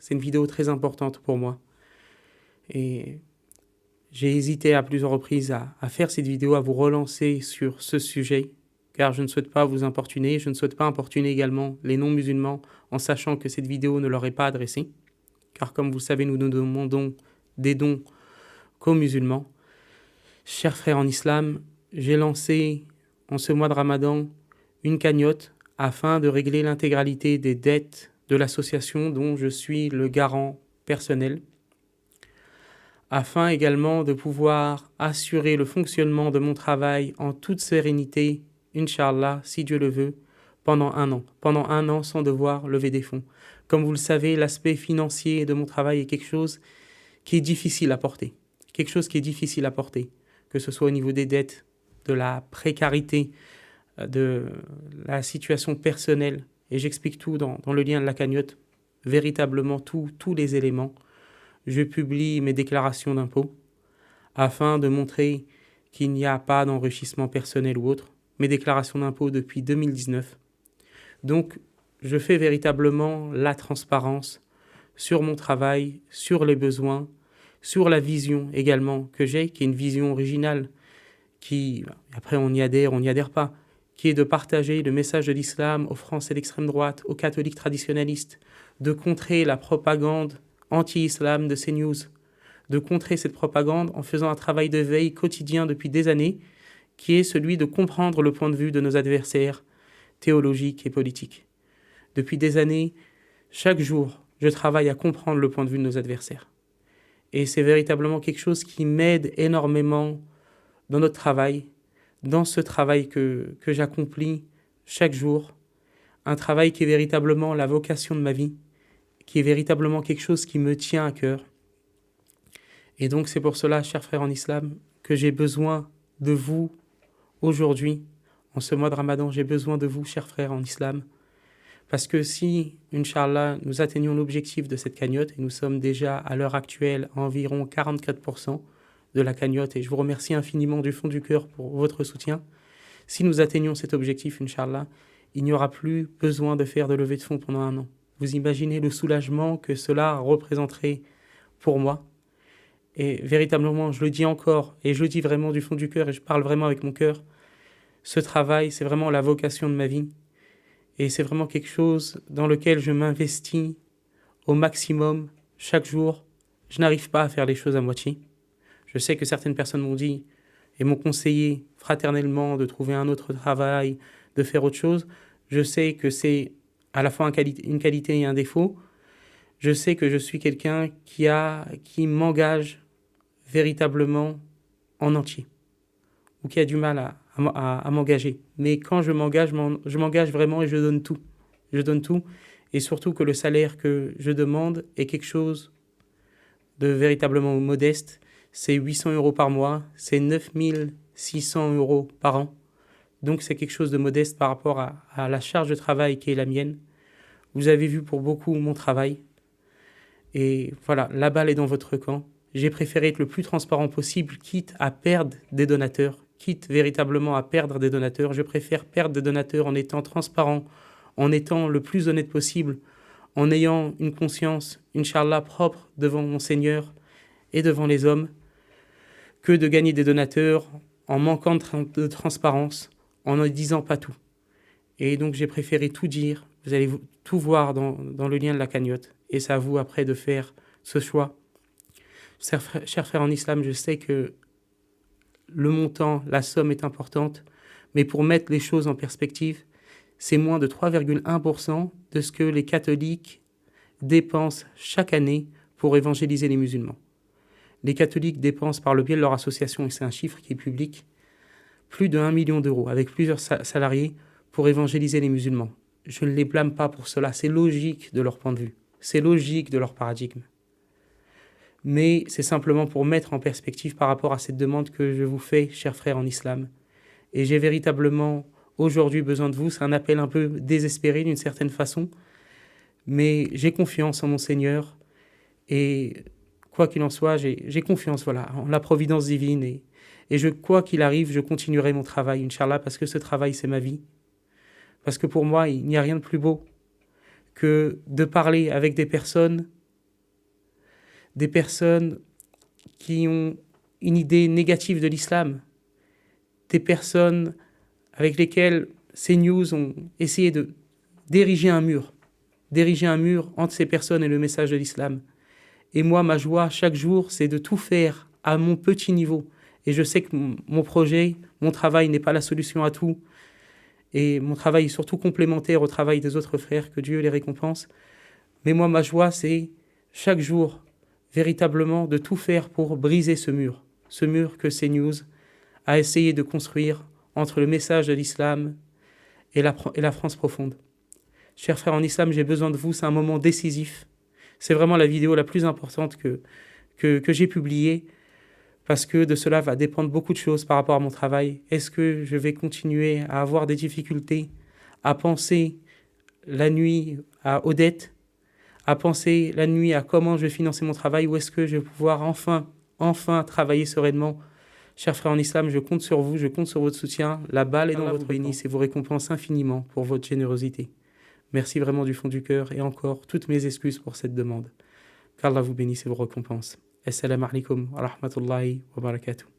C'est une vidéo très importante pour moi. Et j'ai hésité à plusieurs reprises à faire cette vidéo, à vous relancer sur ce sujet, car je ne souhaite pas vous importuner, je ne souhaite pas importuner également les non-musulmans en sachant que cette vidéo ne leur est pas adressée, car comme vous le savez, nous demandons des dons qu'aux musulmans. Chers frères en islam, j'ai lancé en ce mois de Ramadan une cagnotte afin de régler l'intégralité des dettes de l'association dont je suis le garant personnel, afin également de pouvoir assurer le fonctionnement de mon travail en toute sérénité, Inch'Allah, si Dieu le veut, pendant un an sans devoir lever des fonds. Comme vous le savez, l'aspect financier de mon travail est quelque chose qui est difficile à porter, que ce soit au niveau des dettes, de la précarité, de la situation personnelle, et j'explique tout dans le lien de la cagnotte, véritablement tous les éléments. Je publie mes déclarations d'impôts afin de montrer qu'il n'y a pas d'enrichissement personnel ou autre, mes déclarations d'impôts depuis 2019. Donc, je fais véritablement la transparence sur mon travail, sur les besoins, sur la vision également que j'ai, qui est une vision originale, qui, après on y adhère pas, qui est de partager le message de l'islam aux Français d'extrême droite, aux catholiques traditionnalistes, de contrer la propagande anti-islam de CNews, de contrer cette propagande en faisant un travail de veille quotidien depuis des années, qui est celui de comprendre le point de vue de nos adversaires théologiques et politiques. Depuis des années, chaque jour, je travaille à comprendre le point de vue de nos adversaires. Et c'est véritablement quelque chose qui m'aide énormément dans notre travail, dans ce travail que j'accomplis chaque jour, un travail qui est véritablement la vocation de ma vie, qui est véritablement quelque chose qui me tient à cœur. Et donc c'est pour cela, chers frères en islam, que j'ai besoin de vous aujourd'hui, en ce mois de Ramadan, j'ai besoin de vous, chers frères en islam, parce que si, Inch'Allah, nous atteignons l'objectif de cette cagnotte, et nous sommes déjà à l'heure actuelle à environ 44% de la cagnotte, et je vous remercie infiniment du fond du cœur pour votre soutien, si nous atteignons cet objectif, Inch'Allah, il n'y aura plus besoin de faire de levée de fonds pendant un an. Vous imaginez le soulagement que cela représenterait pour moi. Et véritablement, je le dis encore, et je le dis vraiment du fond du cœur, et je parle vraiment avec mon cœur, ce travail, c'est vraiment la vocation de ma vie. Et c'est vraiment quelque chose dans lequel je m'investis au maximum chaque jour. Je n'arrive pas à faire les choses à moitié. Je sais que certaines personnes m'ont dit et m'ont conseillé fraternellement de trouver un autre travail, de faire autre chose. Je sais que c'est à la fois une qualité et un défaut. Je sais que je suis quelqu'un qui m'engage véritablement en entier, ou qui a du mal à m'engager. Mais quand je m'engage vraiment et je donne tout. Je donne tout, et surtout que le salaire que je demande est quelque chose de véritablement modeste. C'est 800 € par mois, c'est 9600 € par an. Donc c'est quelque chose de modeste par rapport à la charge de travail qui est la mienne. Vous avez vu pour beaucoup mon travail. Et voilà, la balle est dans votre camp. J'ai préféré être le plus transparent possible, quitte à perdre des donateurs, quitte véritablement à perdre des donateurs. Je préfère perdre des donateurs en étant transparent, en étant le plus honnête possible, en ayant une conscience, Inch'Allah, propre devant mon Seigneur et devant les hommes, que de gagner des donateurs en manquant de transparence, en ne disant pas tout. Et donc j'ai préféré tout dire, vous allez tout voir dans le lien de la cagnotte, et c'est à vous après de faire ce choix. Chers frères en islam, je sais que le montant, la somme est importante, mais pour mettre les choses en perspective, c'est moins de 3,1% de ce que les catholiques dépensent chaque année pour évangéliser les musulmans. Les catholiques dépensent par le biais de leur association, et c'est un chiffre qui est public, plus de 1 million d'euros avec plusieurs salariés pour évangéliser les musulmans. Je ne les blâme pas pour cela, c'est logique de leur point de vue, c'est logique de leur paradigme. Mais c'est simplement pour mettre en perspective par rapport à cette demande que je vous fais, chers frères en islam. Et j'ai véritablement aujourd'hui besoin de vous, c'est un appel un peu désespéré d'une certaine façon, mais j'ai confiance en mon Seigneur, et quoi qu'il en soit, j'ai confiance en la providence divine, et quoi qu'il arrive, je continuerai mon travail, Inch'Allah, parce que ce travail, c'est ma vie. Parce que pour moi, il n'y a rien de plus beau que de parler avec des personnes des personnes qui ont une idée négative de l'islam, des personnes avec lesquelles ces news ont essayé d'ériger un mur entre ces personnes et le message de l'islam. Et moi, ma joie, chaque jour, c'est de tout faire à mon petit niveau. Et je sais que mon projet, mon travail n'est pas la solution à tout. Et mon travail est surtout complémentaire au travail des autres frères, que Dieu les récompense. Mais moi, ma joie, c'est chaque jour, véritablement, de tout faire pour briser ce mur que CNews a essayé de construire entre le message de l'islam et la France profonde. Chers frères en islam, j'ai besoin de vous, c'est un moment décisif. C'est vraiment la vidéo la plus importante que j'ai publiée, parce que de cela va dépendre beaucoup de choses par rapport à mon travail. Est-ce que je vais continuer à avoir des difficultés, à penser la nuit aux dettes, à penser la nuit à comment je vais financer mon travail, ou est-ce que je vais pouvoir enfin travailler sereinement? Chers frères en islam, je compte sur vous, je compte sur votre soutien. La balle est dans votre bénisse et vous récompense infiniment pour votre générosité. Merci vraiment du fond du cœur et encore toutes mes excuses pour cette demande. Qu'Allah vous bénisse et vous récompense. Assalamu alaikum wa rahmatullahi wa barakatuh.